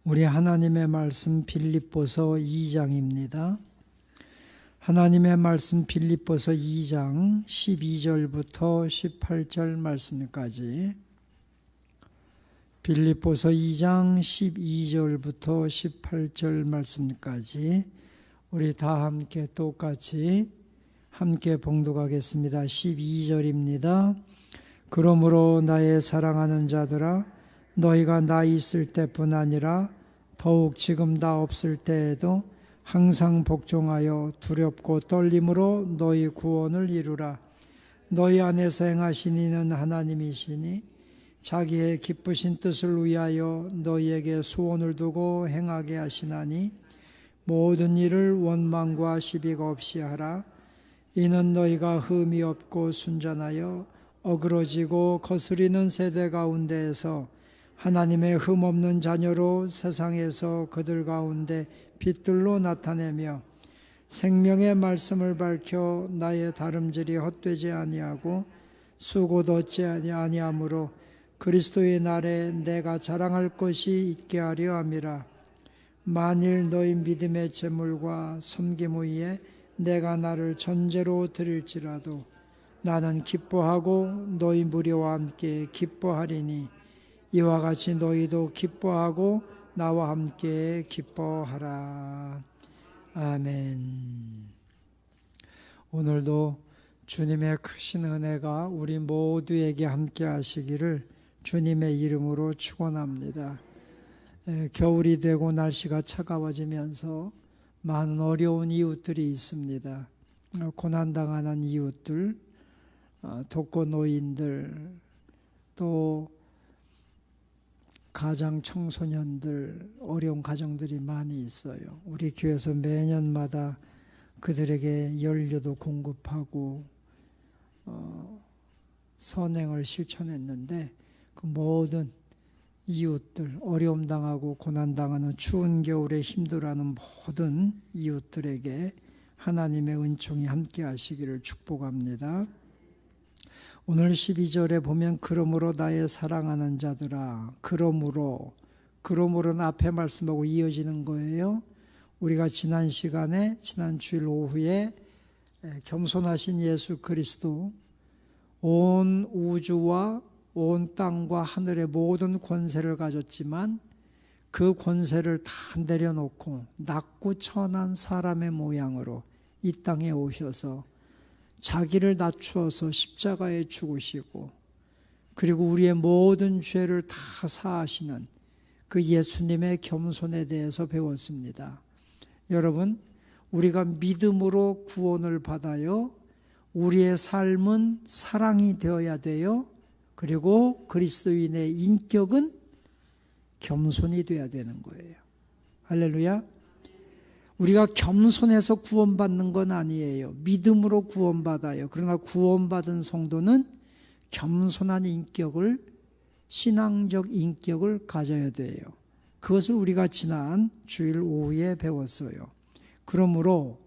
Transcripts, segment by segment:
우리 하나님의 말씀 빌립보서 2장입니다. 하나님의 말씀 빌립보서 2장 12절부터 18절 말씀까지, 빌립보서 2장 12절부터 18절 말씀까지 우리 다 함께 똑같이 함께 봉독하겠습니다. 12절입니다. 그러므로 나의 사랑하는 자들아, 너희가 나 있을 때뿐 아니라 더욱 지금 나 없을 때에도 항상 복종하여 두렵고 떨림으로 너희 구원을 이루라. 너희 안에서 행하신 이는 하나님이시니 자기의 기쁘신 뜻을 위하여 너희에게 소원을 두고 행하게 하시나니 모든 일을 원망과 시비가 없이 하라. 이는 너희가 흠이 없고 순전하여 어그러지고 거스리는 세대 가운데에서 하나님의 흠없는 자녀로 세상에서 그들 가운데 빛들로 나타내며 생명의 말씀을 밝혀 나의 다름질이 헛되지 아니하고 수고도 얻지 아니하므로 그리스도의 날에 내가 자랑할 것이 있게 하려 함이라. 만일 너희 믿음의 재물과 섬김 위에 내가 나를 전제로 드릴지라도 나는 기뻐하고 너희 무리와 함께 기뻐하리니 이와 같이 너희도 기뻐하고 나와 함께 기뻐하라. 아멘. 오늘도 주님의 크신 은혜가 우리 모두에게 함께 하시기를 주님의 이름으로 축원합니다. 겨울이 되고 날씨가 차가워지면서 많은 어려운 이웃들이 있습니다. 고난당하는 이웃들, 독거노인들, 또 가장 청소년들, 어려운 가정들이 많이 있어요. 우리 교회에서 매년마다 그들에게 연료도 공급하고 선행을 실천했는데, 그 모든 이웃들, 어려움 당하고 고난 당하는 추운 겨울에 힘들어하는 모든 이웃들에게 하나님의 은총이 함께 하시기를 축복합니다. 오늘 12절에 보면 그러므로 나의 사랑하는 자들아, 그러므로는 앞에 말씀하고 이어지는 거예요. 우리가 지난 시간에, 지난 주일 오후에 겸손하신 예수 그리스도, 온 우주와 온 땅과 하늘의 모든 권세를 가졌지만 그 권세를 다 내려놓고 낮고 천한 사람의 모양으로 이 땅에 오셔서 자기를 낮추어서 십자가에 죽으시고, 그리고 우리의 모든 죄를 다 사하시는 그 예수님의 겸손에 대해서 배웠습니다. 여러분, 우리가 믿음으로 구원을 받아요. 우리의 삶은 사랑이 되어야 돼요. 그리고 그리스도인의 인격은 겸손이 되어야 되는 거예요. 할렐루야. 우리가 겸손해서 구원받는 건 아니에요. 믿음으로 구원받아요. 그러나 구원받은 성도는 겸손한 인격을, 신앙적 인격을 가져야 돼요. 그것을 우리가 지난 주일 오후에 배웠어요. 그러므로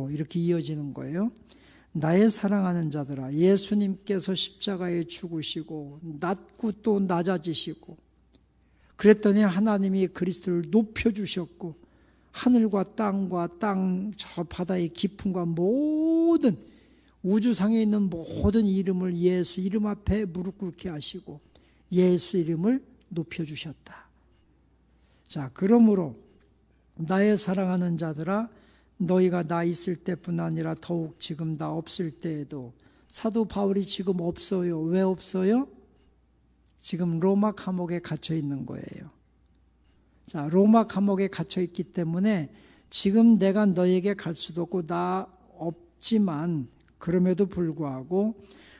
이렇게 이어지는 거예요. 나의 사랑하는 자들아, 예수님께서 십자가에 죽으시고 낮고 또 낮아지시고, 그랬더니 하나님이 그리스도를 높여주셨고, 하늘과 땅과 땅 저 바다의 깊음과 모든 우주상에 있는 모든 이름을 예수 이름 앞에 무릎 꿇게 하시고 예수 이름을 높여주셨다. 자, 그러므로 나의 사랑하는 자들아, 너희가 나 있을 때뿐 아니라 더욱 지금 나 없을 때에도. 사도 바울이 지금 없어요. 왜 없어요? 지금 로마 감옥에 갇혀 있는 거예요. 자, 로마 감옥에 갇혀 있기 때문에 지금 내가 너에게 갈 수도 없고 나 없지만, 그럼에도 불구하고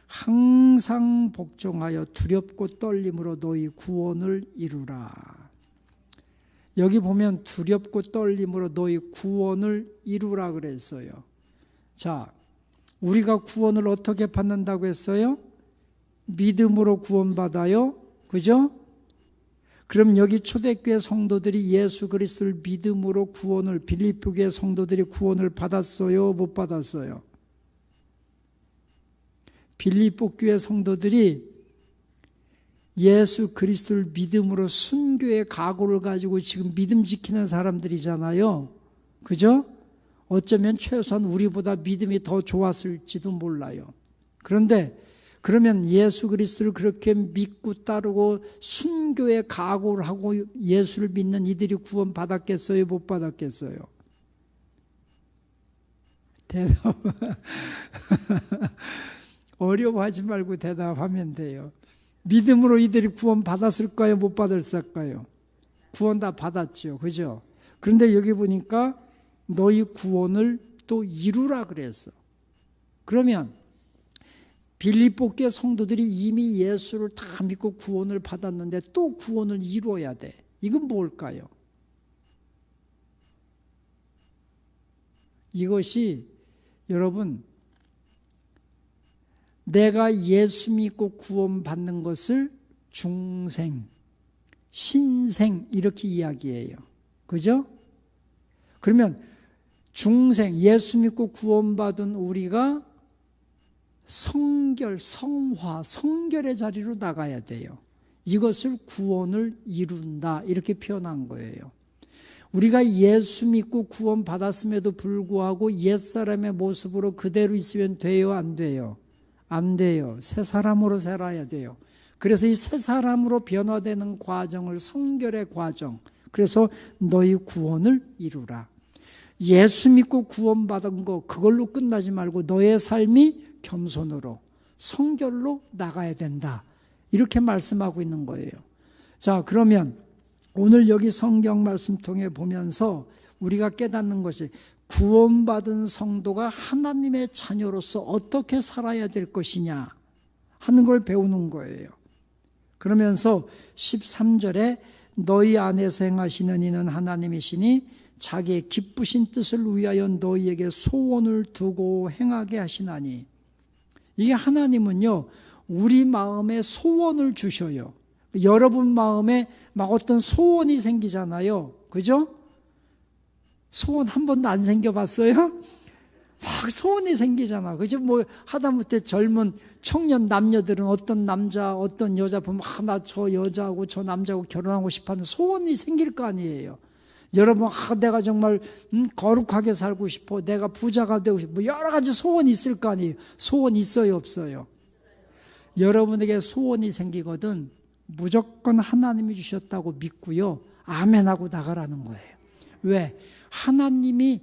항상 복종하여 두렵고 떨림으로 너희 구원을 이루라. 여기 보면 두렵고 떨림으로 너희 구원을 이루라 그랬어요. 자, 우리가 구원을 어떻게 받는다고 했어요? 믿음으로 구원받아요. 그죠? 그럼 여기 초대교회 성도들이 예수 그리스도를 믿음으로 구원을, 빌립보 교회 성도들이 구원을 받았어요? 못 받았어요? 빌립보 교회 성도들이 예수 그리스도를 믿음으로 순교의 각오를 가지고 지금 믿음 지키는 사람들이잖아요. 그죠? 어쩌면 최소한 우리보다 믿음이 더 좋았을지도 몰라요. 그런데 그러면 예수 그리스도를 그렇게 믿고 따르고 순교의 각오를 하고 예수를 믿는 이들이 구원 받았겠어요? 못 받았겠어요? 대답 어려워하지 말고 대답하면 돼요. 믿음으로 이들이 구원 받았을까요? 못 받았을까요? 구원 다 받았죠. 그죠? 그런데 여기 보니까 너희 구원을 또 이루라 그랬어. 그러면 빌립보 교회 성도들이 이미 예수를 다 믿고 구원을 받았는데 또 구원을 이루어야 돼. 이건 뭘까요? 이것이 여러분, 내가 예수 믿고 구원받는 것을 중생, 신생 이렇게 이야기해요. 그죠? 그러면 중생, 예수 믿고 구원받은 우리가 성결, 성화, 성결의 자리로 나가야 돼요. 이것을 구원을 이룬다 이렇게 표현한 거예요. 우리가 예수 믿고 구원받았음에도 불구하고 옛사람의 모습으로 그대로 있으면 돼요? 안 돼요? 안 돼요. 새 사람으로 살아야 돼요. 그래서 이 새 사람으로 변화되는 과정을 성결의 과정, 그래서 너희 구원을 이루라. 예수 믿고 구원받은 거 그걸로 끝나지 말고 너의 삶이 겸손으로 성결로 나가야 된다. 이렇게 말씀하고 있는 거예요. 자, 그러면 오늘 여기 성경 말씀 통해 보면서 우리가 깨닫는 것이 구원받은 성도가 하나님의 자녀로서 어떻게 살아야 될 것이냐 하는 걸 배우는 거예요. 그러면서 13절에 너희 안에서 행하시는 이는 하나님이시니 자기의 기쁘신 뜻을 위하여 너희에게 소원을 두고 행하게 하시나니, 이게 하나님은요 우리 마음에 소원을 주셔요. 여러분 마음에 막 어떤 소원이 생기잖아요. 그죠? 소원 한 번도 안 생겨봤어요? 막 소원이 생기잖아. 그죠? 뭐 하다못해 젊은 청년 남녀들은 어떤 남자, 어떤 여자 보면 나 저 여자하고 저 남자하고 결혼하고 싶어하는 소원이 생길 거 아니에요. 여러분, 내가 정말 거룩하게 살고 싶어. 내가 부자가 되고 싶어. 뭐 여러 가지 소원이 있을 거 아니에요. 소원 있어요, 없어요? 여러분에게 소원이 생기거든 무조건 하나님이 주셨다고 믿고요. 아멘하고 나가라는 거예요. 왜? 하나님이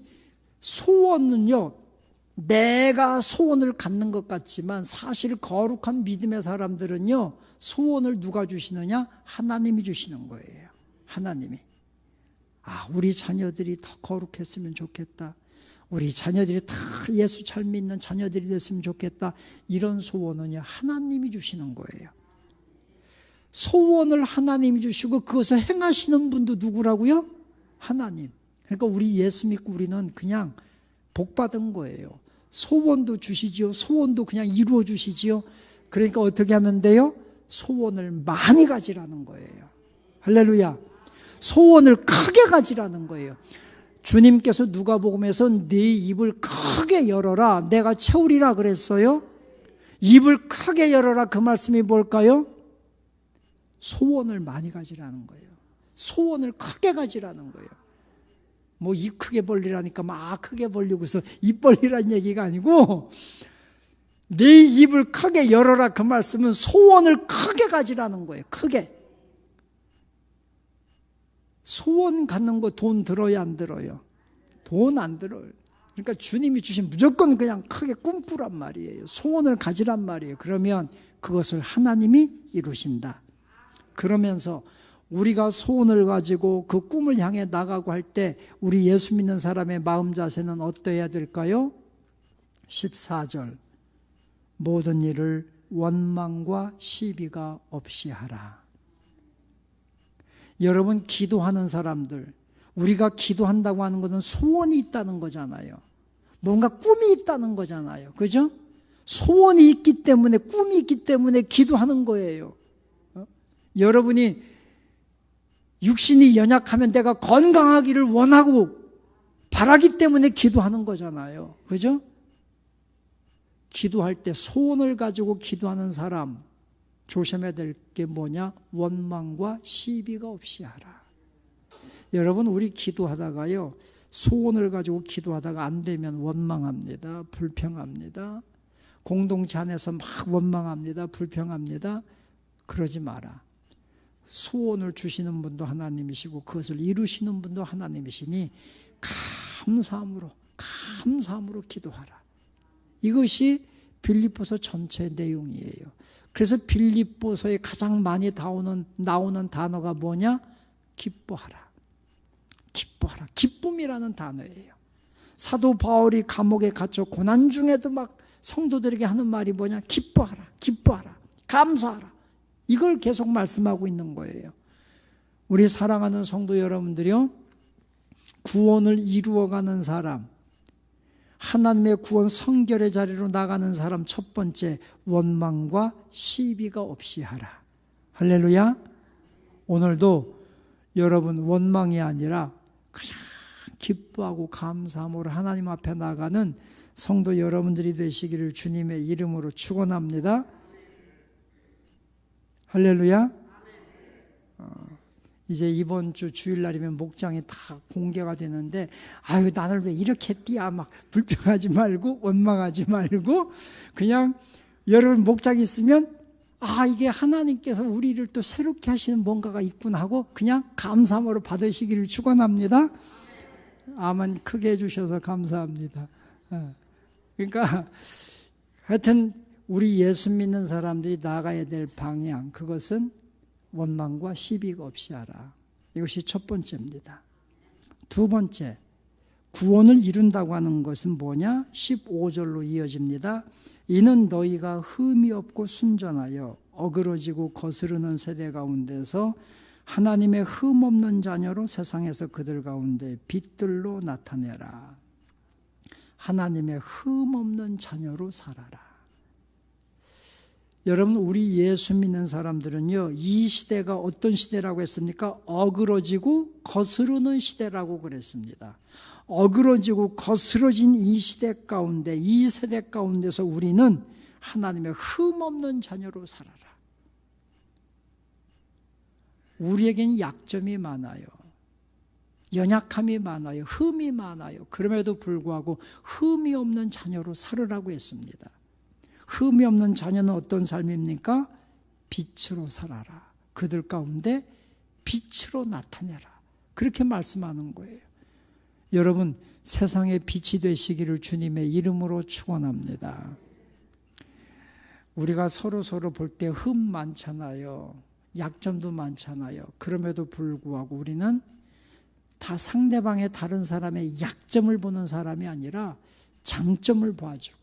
소원은요, 내가 소원을 갖는 것 같지만 사실 거룩한 믿음의 사람들은요, 소원을 누가 주시느냐? 하나님이 주시는 거예요. 하나님이. 우리 자녀들이 더 거룩했으면 좋겠다. 우리 자녀들이 다 예수 잘 믿는 자녀들이 됐으면 좋겠다. 이런 소원은요, 하나님이 주시는 거예요. 소원을 하나님이 주시고 그것을 행하시는 분도 누구라고요? 하나님. 그러니까 우리 예수 믿고 우리는 그냥 복 받은 거예요. 소원도 주시지요. 소원도 그냥 이루어 주시지요. 그러니까 어떻게 하면 돼요? 소원을 많이 가지라는 거예요. 할렐루야. 소원을 크게 가지라는 거예요. 주님께서 누가복음에서 네 입을 크게 열어라 내가 채우리라 그랬어요. 입을 크게 열어라, 그 말씀이 뭘까요? 소원을 많이 가지라는 거예요. 소원을 크게 가지라는 거예요. 뭐 입 크게 벌리라니까 막 크게 벌리고서 입 벌리라는 얘기가 아니고, 네 입을 크게 열어라 그 말씀은 소원을 크게 가지라는 거예요. 크게. 소원 갖는 거 돈 들어요, 안 들어요? 돈 안 들어요. 그러니까 주님이 주신 무조건 그냥 크게 꿈꾸란 말이에요. 소원을 가지란 말이에요. 그러면 그것을 하나님이 이루신다. 그러면서 우리가 소원을 가지고 그 꿈을 향해 나가고 할 때 우리 예수 믿는 사람의 마음 자세는 어떠해야 될까요? 14절 모든 일을 원망과 시비가 없이 하라. 여러분, 기도하는 사람들, 우리가 기도한다고 하는 것은 소원이 있다는 거잖아요. 뭔가 꿈이 있다는 거잖아요. 그죠? 소원이 있기 때문에, 꿈이 있기 때문에 기도하는 거예요. 여러분이 육신이 연약하면 내가 건강하기를 원하고 바라기 때문에 기도하는 거잖아요. 그죠? 기도할 때 소원을 가지고 기도하는 사람, 조심해야 될 게 뭐냐? 원망과 시비가 없이 하라. 여러분, 우리 기도하다가요, 소원을 가지고 기도하다가 안 되면 원망합니다. 불평합니다. 공동체 안에서 막 원망합니다. 불평합니다. 그러지 마라. 소원을 주시는 분도 하나님이시고 그것을 이루시는 분도 하나님이시니 감사함으로 기도하라. 이것이 빌립보서 전체의 내용이에요. 그래서 빌립보서에 가장 많이 나오는 단어가 뭐냐? 기뻐하라. 기뻐하라. 기쁨이라는 단어예요. 사도 바울이 감옥에 갇혀 고난 중에도 막 성도들에게 하는 말이 뭐냐? 기뻐하라. 기뻐하라. 감사하라. 이걸 계속 말씀하고 있는 거예요. 우리 사랑하는 성도 여러분들이요, 구원을 이루어가는 사람, 하나님의 구원 성결의 자리로 나가는 사람, 첫 번째, 원망과 시비가 없이 하라. 할렐루야. 오늘도 여러분 원망이 아니라 그냥 기뻐하고 감사함으로 하나님 앞에 나가는 성도 여러분들이 되시기를 주님의 이름으로 축원합니다. 할렐루야. 이제 이번 주 주일날이면 목장이 다 공개가 되는데, 아유, 나를 왜 이렇게 띠야, 막 불평하지 말고 원망하지 말고 그냥 여러분 목장이 있으면 이게 하나님께서 우리를 또 새롭게 하시는 뭔가가 있구나 하고 그냥 감사함으로 받으시기를 축원합니다. 아멘. 크게 해주셔서 감사합니다. 그러니까 하여튼 우리 예수 믿는 사람들이 나가야 될 방향, 그것은 원망과 시비가 없이 하라. 이것이 첫 번째입니다. 두 번째, 구원을 이룬다고 하는 것은 뭐냐? 15절로 이어집니다. 이는 너희가 흠이 없고 순전하여 어그러지고 거스르는 세대 가운데서 하나님의 흠 없는 자녀로 세상에서 그들 가운데 빛들로 나타내라. 하나님의 흠 없는 자녀로 살아라. 여러분, 우리 예수 믿는 사람들은요, 이 시대가 어떤 시대라고 했습니까? 어그러지고 거스르는 시대라고 그랬습니다. 어그러지고 거스러진 이 시대 가운데, 이 세대 가운데서 우리는 하나님의 흠 없는 자녀로 살아라. 우리에게는 약점이 많아요. 연약함이 많아요. 흠이 많아요. 그럼에도 불구하고 흠이 없는 자녀로 살으라고 했습니다. 흠이 없는 자녀는 어떤 삶입니까? 빛으로 살아라. 그들 가운데 빛으로 나타내라. 그렇게 말씀하는 거예요. 여러분, 세상의 빛이 되시기를 주님의 이름으로 축원합니다. 우리가 서로 볼 때 흠 많잖아요. 약점도 많잖아요. 그럼에도 불구하고 우리는 다 상대방의 다른 사람의 약점을 보는 사람이 아니라 장점을 봐주고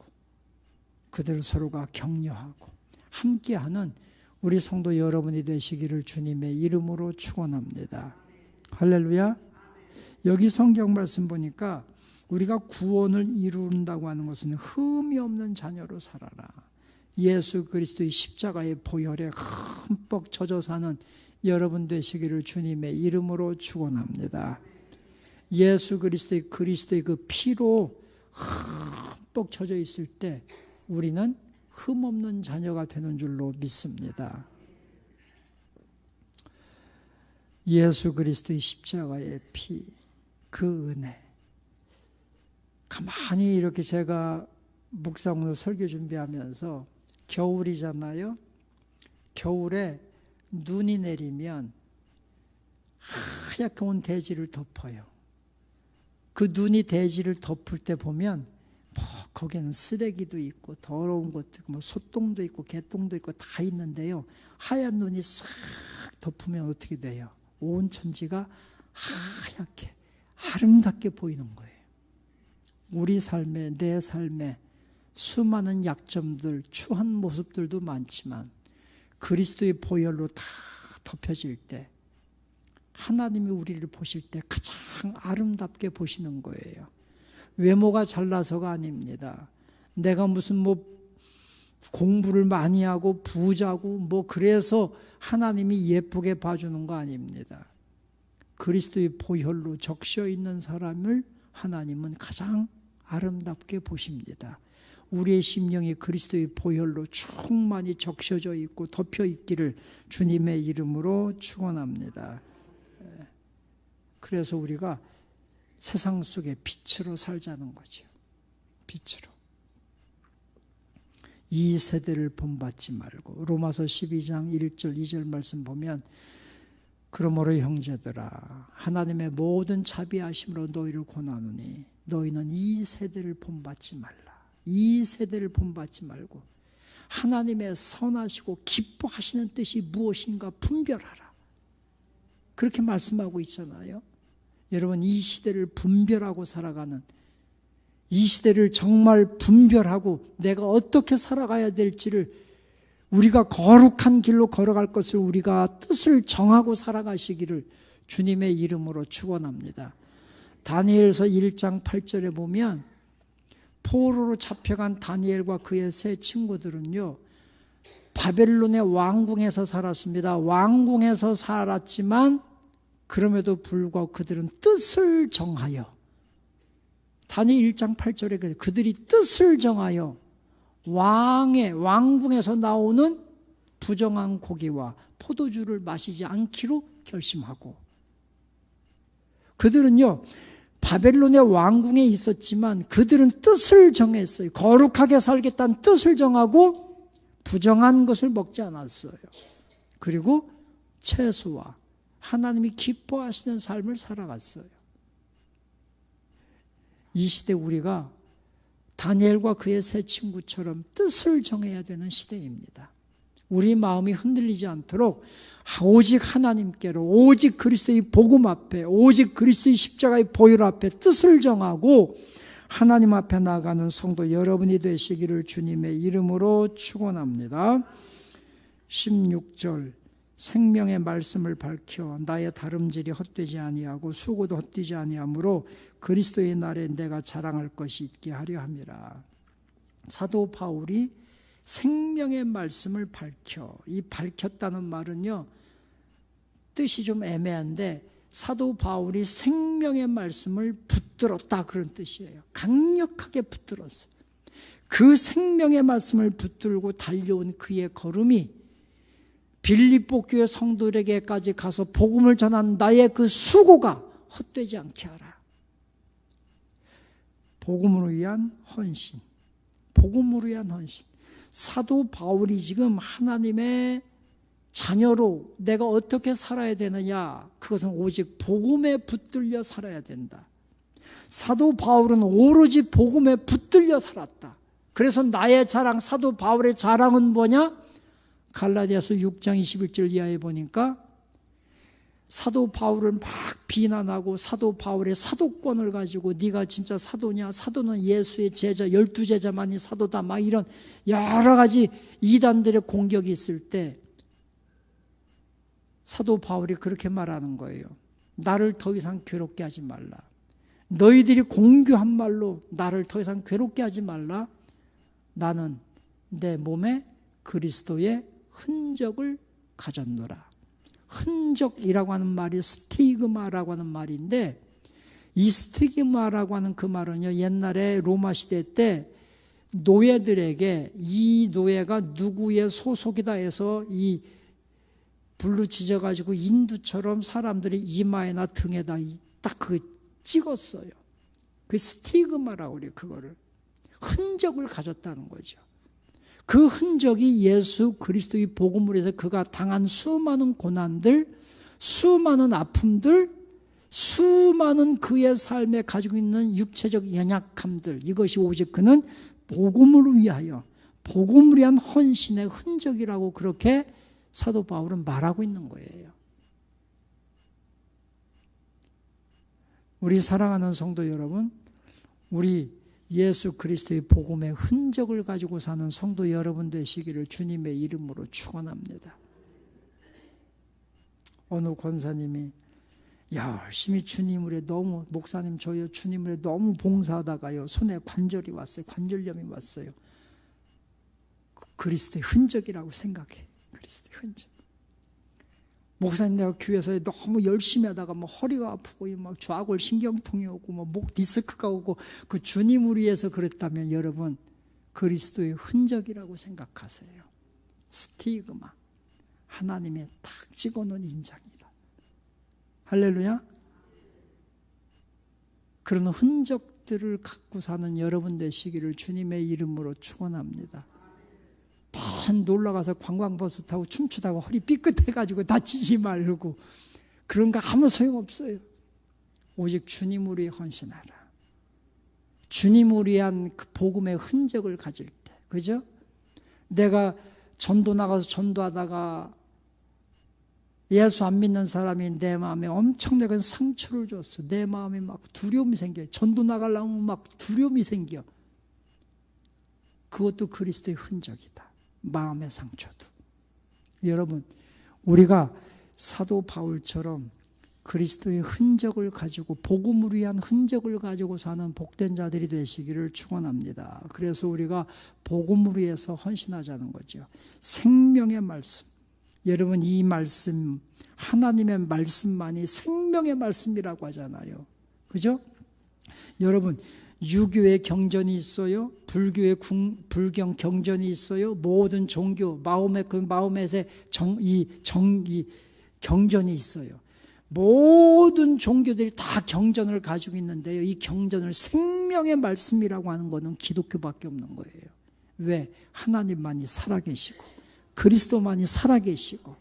그들 서로가 격려하고 함께하는 우리 성도 여러분이 되시기를 주님의 이름으로 축원합니다. 할렐루야. 여기 성경 말씀 보니까 우리가 구원을 이룬다고 하는 것은 흠이 없는 자녀로 살아라. 예수 그리스도의 십자가의 보혈에 흠뻑 젖어 사는 여러분 되시기를 주님의 이름으로 축원합니다. 예수 그리스도의 그 피로 흠뻑 젖어 있을 때 우리는 흠없는 자녀가 되는 줄로 믿습니다. 예수 그리스도의 십자가의 피, 그 은혜. 가만히 이렇게 제가 묵상으로 설교 준비하면서 겨울이잖아요. 겨울에 눈이 내리면 하얗게 온 대지를 덮어요. 그 눈이 대지를 덮을 때 보면 거기에는 쓰레기도 있고 더러운 것도 있고 뭐 소똥도 있고 개똥도 있고 다 있는데요. 하얀 눈이 싹 덮으면 어떻게 돼요? 온 천지가 하얗게 아름답게 보이는 거예요. 우리 삶에, 내 삶에 수많은 약점들, 추한 모습들도 많지만 그리스도의 보혈로 다 덮여질 때 하나님이 우리를 보실 때 가장 아름답게 보시는 거예요. 외모가 잘나서가 아닙니다. 내가 무슨 공부를 많이 하고 부자고 그래서 하나님이 예쁘게 봐주는 거 아닙니다. 그리스도의 보혈로 적셔 있는 사람을 하나님은 가장 아름답게 보십니다. 우리의 심령이 그리스도의 보혈로 충만히 적셔져 있고 덮여 있기를 주님의 이름으로 축원합니다. 그래서 우리가 세상 속에 빛으로 살자는 거죠. 빛으로. 이 세대를 본받지 말고, 로마서 12장 1절 2절 말씀 보면, 그러므로 형제들아 하나님의 모든 자비하심으로 너희를 권하노니 너희는 이 세대를 본받지 말라. 이 세대를 본받지 말고 하나님의 선하시고 기뻐하시는 뜻이 무엇인가 분별하라. 그렇게 말씀하고 있잖아요. 여러분, 이 시대를 분별하고 살아가는, 이 시대를 정말 분별하고 내가 어떻게 살아가야 될지를, 우리가 거룩한 길로 걸어갈 것을 우리가 뜻을 정하고 살아가시기를 주님의 이름으로 축원합니다. 다니엘서 1장 8절에 보면 포로로 잡혀간 다니엘과 그의 세 친구들은요, 바벨론의 왕궁에서 살았습니다. 왕궁에서 살았지만 그럼에도 불구하고 그들은 뜻을 정하여, 다니엘 1장 8절에 그들이 뜻을 정하여 왕궁에서 나오는 부정한 고기와 포도주를 마시지 않기로 결심하고, 그들은요 바벨론의 왕궁에 있었지만 그들은 뜻을 정했어요. 거룩하게 살겠다는 뜻을 정하고 부정한 것을 먹지 않았어요. 그리고 채소와 하나님이 기뻐하시는 삶을 살아갔어요. 이 시대 우리가 다니엘과 그의 세 친구처럼 뜻을 정해야 되는 시대입니다. 우리 마음이 흔들리지 않도록 오직 하나님께로, 오직 그리스도의 복음 앞에, 오직 그리스도의 십자가의 보혈 앞에 뜻을 정하고 하나님 앞에 나가는 성도 여러분이 되시기를 주님의 이름으로 축원합니다. 16절, 생명의 말씀을 밝혀 나의 다름질이 헛되지 아니하고 수고도 헛되지 아니하므로 그리스도의 날에 내가 자랑할 것이 있게 하려 함이라. 사도 바울이 생명의 말씀을 밝혀, 이 밝혔다는 말은요 뜻이 좀 애매한데, 사도 바울이 생명의 말씀을 붙들었다 그런 뜻이에요. 강력하게 붙들었어요. 그 생명의 말씀을 붙들고 달려온 그의 걸음이 빌립보 교회 성도들에게까지 가서 복음을 전한 나의 그 수고가 헛되지 않게 하라. 복음으로 위한 헌신, 복음으로 위한 헌신. 사도 바울이 지금 하나님의 자녀로 내가 어떻게 살아야 되느냐, 그것은 오직 복음에 붙들려 살아야 된다. 사도 바울은 오로지 복음에 붙들려 살았다. 그래서 나의 자랑, 사도 바울의 자랑은 뭐냐? 갈라디아서 6장 21절 이하에 보니까 사도 바울을 막 비난하고 사도 바울의 사도권을 가지고 네가 진짜 사도냐, 사도는 예수의 제자, 12제자만이 사도다, 막 이런 여러 가지 이단들의 공격이 있을 때 사도 바울이 그렇게 말하는 거예요. 나를 더 이상 괴롭게 하지 말라. 너희들이 공교한 말로 나를 더 이상 괴롭게 하지 말라. 나는 내 몸에 그리스도의 흔적을 가졌노라. 흔적이라고 하는 말이 스티그마라고 하는 말인데, 이 스티그마라고 하는 그 말은요, 옛날에 로마 시대 때 노예들에게 이 노예가 누구의 소속이다 해서 이 불로 찢어가지고 인두처럼 사람들이 이마에나 등에다 딱 그 찍었어요. 그 스티그마라고 그래요. 그거를 흔적을 가졌다는 거죠. 그 흔적이 예수 그리스도의 복음으로 해서 그가 당한 수많은 고난들, 수많은 아픔들, 수많은 그의 삶에 가지고 있는 육체적 연약함들, 이것이 오직 그는 복음을 위하여, 복음을 위한 헌신의 흔적이라고 그렇게 사도 바울은 말하고 있는 거예요. 우리 사랑하는 성도 여러분, 우리 예수 그리스도의 복음의 흔적을 가지고 사는 성도 여러분 되시기를 주님의 이름으로 축원합니다. 어느 권사님이 열심히 주님을 해 너무, 목사님 저요 주님을 해 너무 봉사하다가요 손에 관절이 왔어요. 관절염이 왔어요. 그리스도의 흔적이라고 생각해. 그리스도의 흔적. 목사님 내가 교회에서 너무 열심히 하다가 뭐 허리가 아프고 막 좌골 신경통이 오고 뭐 목 디스크가 오고 그 주님을 위해서 그랬다면 여러분 그리스도의 흔적이라고 생각하세요. 스티그마, 하나님의 탁 찍어놓은 인장이다. 할렐루야. 그런 흔적들을 갖고 사는 여러분 되시기를 주님의 이름으로 축원합니다. 반 놀러가서 관광버스 타고 춤추다가 허리 삐끗해가지고 다치지 말고 그런 거 아무 소용없어요. 오직 주님을 위해 헌신하라. 주님을 위한 그 복음의 흔적을 가질 때, 그죠? 내가 전도 나가서 전도하다가 예수 안 믿는 사람이 내 마음에 엄청나게 상처를 줬어. 내 마음에 막 두려움이 생겨요. 전도 나가려면 막 두려움이 생겨. 그것도 그리스도의 흔적이다. 마음의 상처도. 여러분, 우리가 사도 바울처럼 그리스도의 흔적을 가지고 복음을 위한 흔적을 가지고 사는 복된 자들이 되시기를 축원합니다. 그래서 우리가 복음을 위해서 헌신하자는 거죠. 생명의 말씀. 여러분, 이 말씀, 하나님의 말씀만이 생명의 말씀이라고 하잖아요. 그죠? 여러분, 유교의 경전이 있어요. 불교의 불경 경전이 있어요. 모든 종교, 마호멧의 경전이 있어요. 모든 종교들이 다 경전을 가지고 있는데요. 이 경전을 생명의 말씀이라고 하는 것은 기독교밖에 없는 거예요. 왜? 하나님만이 살아계시고 그리스도만이 살아계시고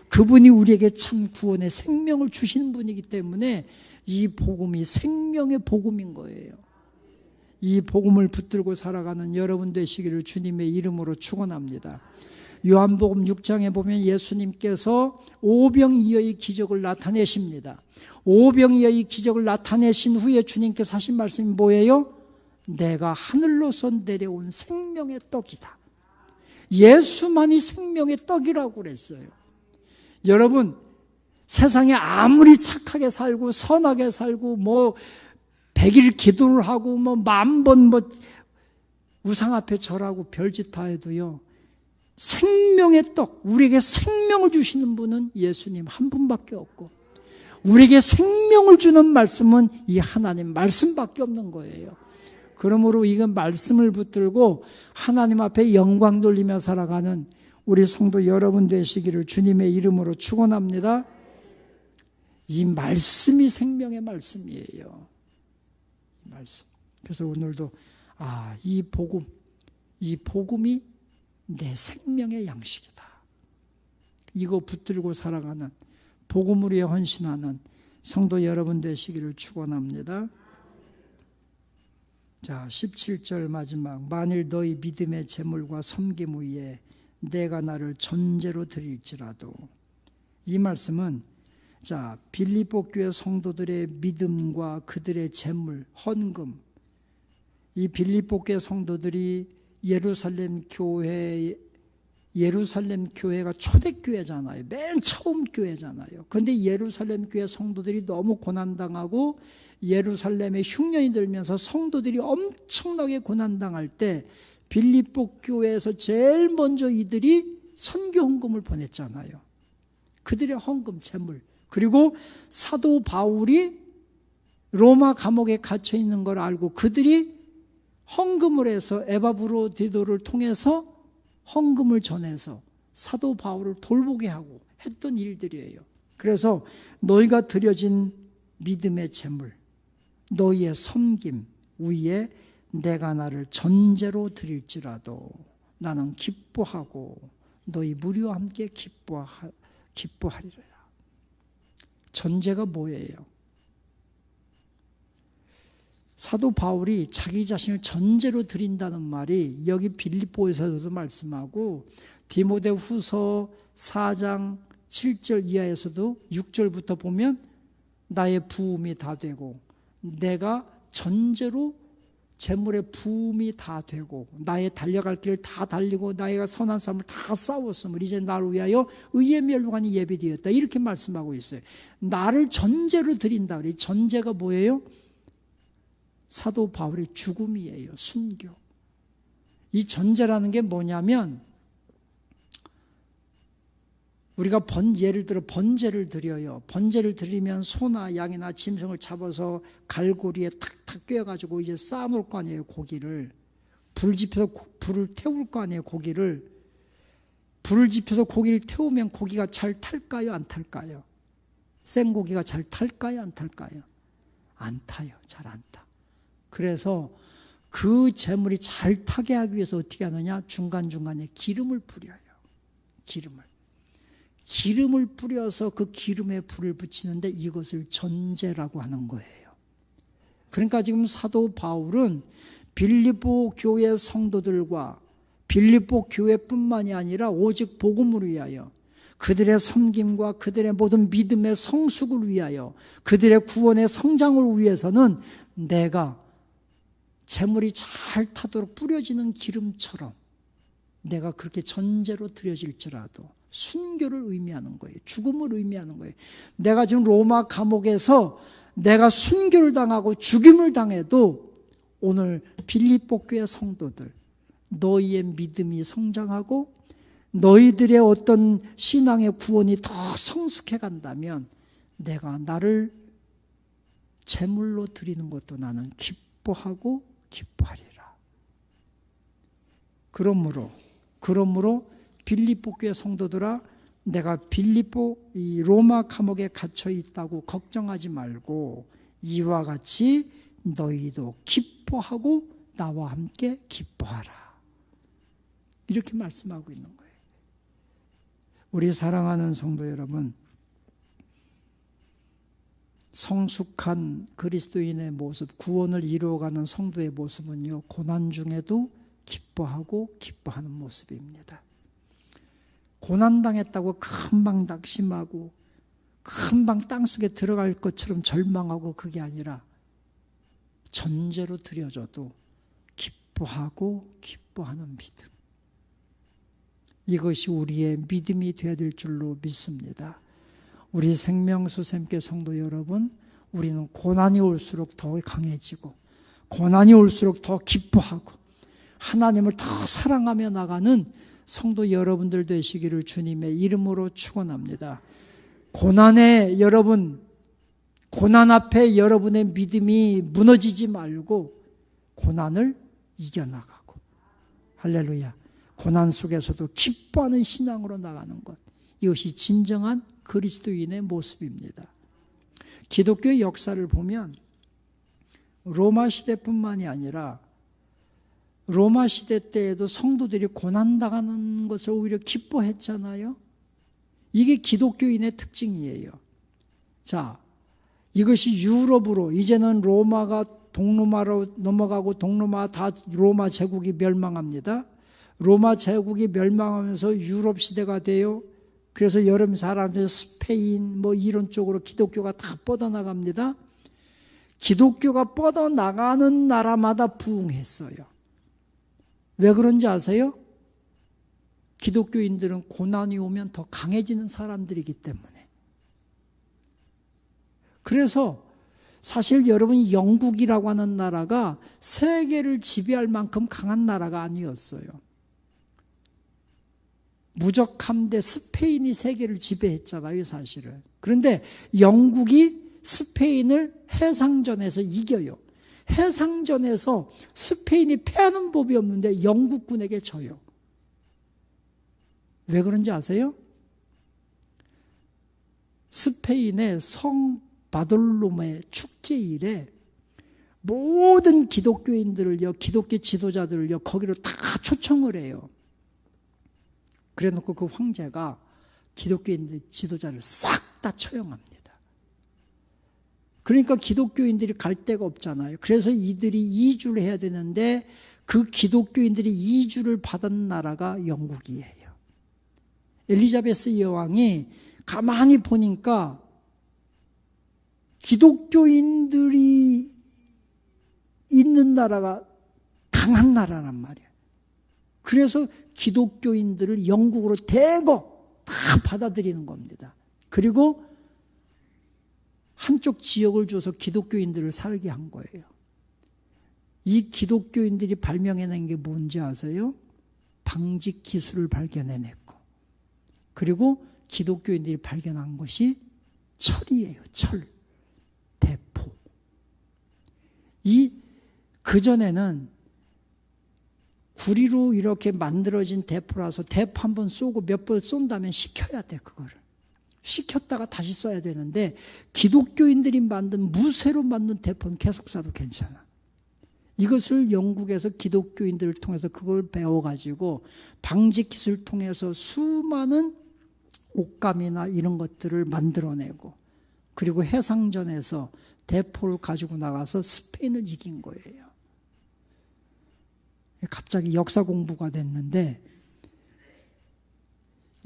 그분이 우리에게 참 구원의 생명을 주시는 분이기 때문에 이 복음이 생명의 복음인 거예요. 이 복음을 붙들고 살아가는 여러분 되시기를 주님의 이름으로 축원합니다. 요한복음 6장에 보면 예수님께서 오병이어의 기적을 나타내십니다. 오병이어의 기적을 나타내신 후에 주님께서 하신 말씀이 뭐예요? 내가 하늘로서 내려온 생명의 떡이다. 예수만이 생명의 떡이라고 그랬어요. 여러분, 세상에 아무리 착하게 살고 선하게 살고 100일 기도를 하고 10,000번 우상 앞에 절하고 별짓 다 해도요, 생명의 떡, 우리에게 생명을 주시는 분은 예수님 한 분밖에 없고 우리에게 생명을 주는 말씀은 이 하나님 말씀밖에 없는 거예요. 그러므로 이건 말씀을 붙들고 하나님 앞에 영광 돌리며 살아가는 우리 성도 여러분 되시기를 주님의 이름으로 축원합니다. 이 말씀이 생명의 말씀이에요. 이 말씀. 그래서 오늘도 이 복음이 내 생명의 양식이다. 이거 붙들고 살아가는 복음을 위해 헌신하는 성도 여러분 되시기를 축원합니다. 자, 17절 마지막. 만일 너희 믿음의 재물과 섬김 위에 내가 나를 전제로 드릴지라도. 이 말씀은 빌립보 교회 성도들의 믿음과 그들의 재물, 헌금. 이 빌립보 교회 성도들이 예루살렘 교회가 초대교회잖아요. 맨 처음 교회잖아요. 그런데 예루살렘 교회 성도들이 너무 고난당하고 예루살렘에 흉년이 들면서 성도들이 엄청나게 고난당할 때 빌립보 교회에서 제일 먼저 이들이 선교 헌금을 보냈잖아요. 그들의 헌금, 재물. 그리고 사도 바울이 로마 감옥에 갇혀 있는 걸 알고 그들이 헌금을 해서 에바브로디도를 통해서 헌금을 전해서 사도 바울을 돌보게 하고 했던 일들이에요. 그래서 너희가 드려진 믿음의 재물, 너희의 섬김 위에 내가 나를 전제로 드릴지라도 나는 기뻐하고 너희 무리와 함께 기뻐하리라. 전제가 뭐예요? 사도 바울이 자기 자신을 전제로 드린다는 말이 여기 빌립보에서도 말씀하고 디모데후서 4장 7절 이하에서도 6절부터 보면 나의 부음이 다 되고 내가 전제로 재물의 부음이 다 되고 나의 달려갈 길을 다 달리고 나의 선한 삶을 다 싸웠음을 이제 나를 위하여 의의 멸관이 예비되었다. 이렇게 말씀하고 있어요. 나를 전제로 드린다. 이 전제가 뭐예요? 사도 바울의 죽음이에요. 순교. 이 전제라는 게 뭐냐면 우리가 예를 들어 번제를 드려요. 번제를 드리면 소나 양이나 짐승을 잡아서 갈고리에 탁탁 꿰가지고 이제 쌓아놓을 거 아니에요. 고기를 불 지펴서 불을 태울 거 아니에요, 고기를. 불을 지펴서 고기를 태우면 고기가 잘 탈까요, 안 탈까요? 생고기가 잘 탈까요, 안 탈까요? 안 타요. 잘 안 타. 그래서 그 재물이 잘 타게 하기 위해서 어떻게 하느냐? 중간중간에 기름을 뿌려요. 기름을 뿌려서 그 기름에 불을 붙이는데 이것을 전제라고 하는 거예요. 그러니까 지금 사도 바울은 빌립보 교회 성도들과 빌립보 교회뿐만이 아니라 오직 복음을 위하여, 그들의 섬김과 그들의 모든 믿음의 성숙을 위하여, 그들의 구원의 성장을 위해서는 내가 재물이 잘 타도록 뿌려지는 기름처럼 내가 그렇게 전제로 드려질지라도 순교를 의미하는 거예요. 죽음을 의미하는 거예요. 내가 지금 로마 감옥에서 내가 순교를 당하고 죽임을 당해도 오늘 빌립보 교회 성도들, 너희의 믿음이 성장하고 너희들의 어떤 신앙의 구원이 더 성숙해 간다면 내가 나를 제물로 드리는 것도 나는 기뻐하고 기뻐하리라. 그러므로 빌립보 교회 성도들아, 내가 빌립보 이 로마 감옥에 갇혀 있다고 걱정하지 말고 이와 같이 너희도 기뻐하고 나와 함께 기뻐하라. 이렇게 말씀하고 있는 거예요. 우리 사랑하는 성도 여러분, 성숙한 그리스도인의 모습, 구원을 이루어가는 성도의 모습은요, 고난 중에도 기뻐하고 기뻐하는 모습입니다. 고난당했다고 금방 낙심하고 금방 땅속에 들어갈 것처럼 절망하고 그게 아니라 전제로 드려져도 기뻐하고 기뻐하는 믿음. 이것이 우리의 믿음이 되어야 될 줄로 믿습니다. 우리 생명수샘교 성도 여러분, 우리는 고난이 올수록 더 강해지고 고난이 올수록 더 기뻐하고 하나님을 더 사랑하며 나가는 성도 여러분들 되시기를 주님의 이름으로 축원합니다. 고난에 여러분, 고난 앞에 여러분의 믿음이 무너지지 말고 고난을 이겨나가고, 할렐루야, 고난 속에서도 기뻐하는 신앙으로 나가는 것, 이것이 진정한 그리스도인의 모습입니다. 기독교의 역사를 보면 로마 시대뿐만이 아니라 로마 시대 때에도 성도들이 고난당하는 것을 오히려 기뻐했잖아요. 이게 기독교인의 특징이에요. 자, 이것이 유럽으로, 이제는 로마가 동로마로 넘어가고 동로마 다 로마 제국이 멸망합니다. 로마 제국이 멸망하면서 유럽 시대가 돼요. 그래서 여러 사람들 스페인 뭐 이런 쪽으로 기독교가 다 뻗어나갑니다. 기독교가 뻗어나가는 나라마다 부흥했어요. 왜 그런지 아세요? 기독교인들은 고난이 오면 더 강해지는 사람들이기 때문에. 그래서 사실 여러분, 영국이라고 하는 나라가 세계를 지배할 만큼 강한 나라가 아니었어요. 무적함대 스페인이 세계를 지배했잖아요, 사실은. 그런데 영국이 스페인을 해상전에서 이겨요. 해상전에서 스페인이 패하는 법이 없는데 영국군에게 져요. 왜 그런지 아세요? 스페인의 성 바돌로메 축제일에 모든 기독교인들을요, 기독교 지도자들을요, 거기로 다 초청을 해요. 그래 놓고 그 황제가 기독교인들 지도자를 싹 다 처형합니다. 그러니까 기독교인들이 갈 데가 없잖아요. 그래서 이들이 이주를 해야 되는데 그 기독교인들이 이주를 받은 나라가 영국이에요. 엘리자베스 여왕이 가만히 보니까 기독교인들이 있는 나라가 강한 나라란 말이에요. 그래서 기독교인들을 영국으로 대거 다 받아들이는 겁니다. 그리고 한쪽 지역을 줘서 기독교인들을 살게 한 거예요. 이 기독교인들이 발명해낸 게 뭔지 아세요? 방직 기술을 발견해냈고, 그리고 기독교인들이 발견한 것이 철이에요. 철, 대포. 그전에는 구리로 이렇게 만들어진 대포라서 대포 한 번 쏘고 몇 번 쏜다면 식혀야 돼, 그거를. 식혔다가 다시 쏴야 되는데 기독교인들이 만든 무쇠로 만든 대포는 계속 쏴도 괜찮아. 이것을 영국에서 기독교인들을 통해서 그걸 배워가지고 방직 기술을 통해서 수많은 옷감이나 이런 것들을 만들어내고, 그리고 해상전에서 대포를 가지고 나가서 스페인을 이긴 거예요. 갑자기 역사 공부가 됐는데,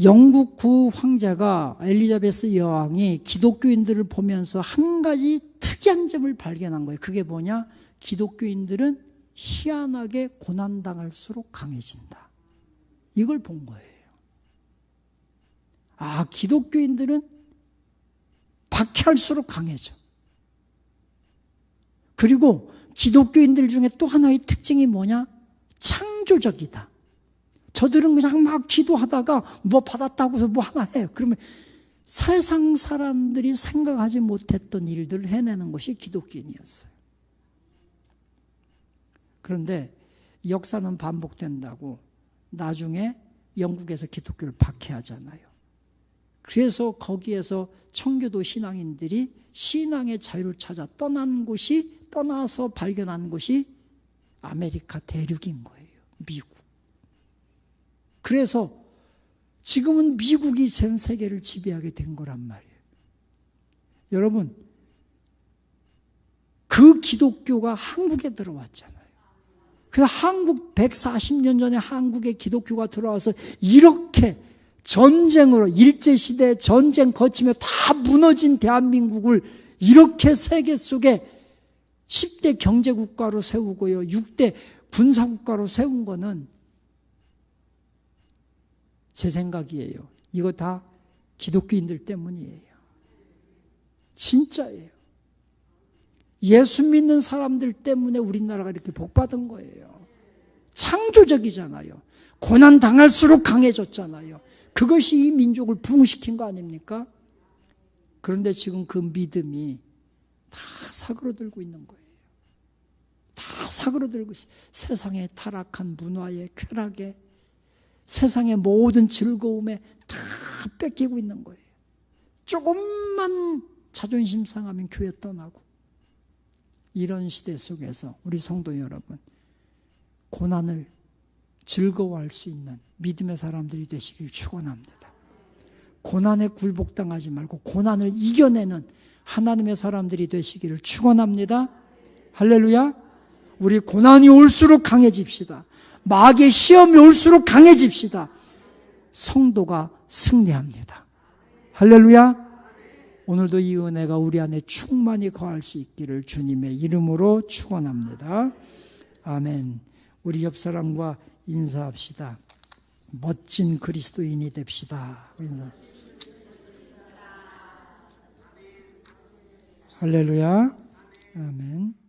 영국 구 황제가 엘리자베스 여왕이 기독교인들을 보면서 한 가지 특이한 점을 발견한 거예요. 그게 뭐냐? 기독교인들은 희한하게 고난당할수록 강해진다. 이걸 본 거예요. 아, 기독교인들은 박해할수록 강해져. 그리고 기독교인들 중에 또 하나의 특징이 뭐냐? 창조적이다. 저들은 그냥 막 기도하다가 뭐 받았다고 해서 뭐 하나 해요. 그러면 세상 사람들이 생각하지 못했던 일들을 해내는 것이 기독교인이었어요. 그런데 역사는 반복된다고 나중에 영국에서 기독교를 박해하잖아요. 그래서 거기에서 청교도 신앙인들이 신앙의 자유를 찾아 떠나서 발견한 곳이 아메리카 대륙인 거예요. 미국. 그래서 지금은 미국이 전 세계를 지배하게 된 거란 말이에요. 여러분, 그 기독교가 한국에 들어왔잖아요. 그래서 한국 140년 전에 한국에 기독교가 들어와서 이렇게 전쟁으로, 일제시대 전쟁 거치며 다 무너진 대한민국을 이렇게 세계 속에 10대 경제국가로 세우고요, 6대 군사국가로 세운 거는 제 생각이에요. 이거 다 기독교인들 때문이에요. 진짜예요. 예수 믿는 사람들 때문에 우리나라가 이렇게 복받은 거예요. 창조적이잖아요. 고난 당할수록 강해졌잖아요. 그것이 이 민족을 부흥시킨 거 아닙니까? 그런데 지금 그 믿음이 다 사그러들고 있는 거예요. 다 사그러들고 있어요. 세상의 타락한 문화에, 쾌락에, 세상의 모든 즐거움에 다 뺏기고 있는 거예요. 조금만 자존심 상하면 교회 떠나고. 이런 시대 속에서 우리 성도 여러분, 고난을 즐거워할 수 있는 믿음의 사람들이 되시길 축원합니다. 고난에 굴복당하지 말고 고난을 이겨내는 하나님의 사람들이 되시기를 축원합니다. 할렐루야. 우리 고난이 올수록 강해집시다. 마귀의 시험이 올수록 강해집시다. 성도가 승리합니다. 할렐루야. 오늘도 이 은혜가 우리 안에 충만히 거할 수 있기를 주님의 이름으로 축원합니다. 아멘. 우리 옆 사람과 인사합시다. 멋진 그리스도인이 됩시다. 할렐루야. 아멘.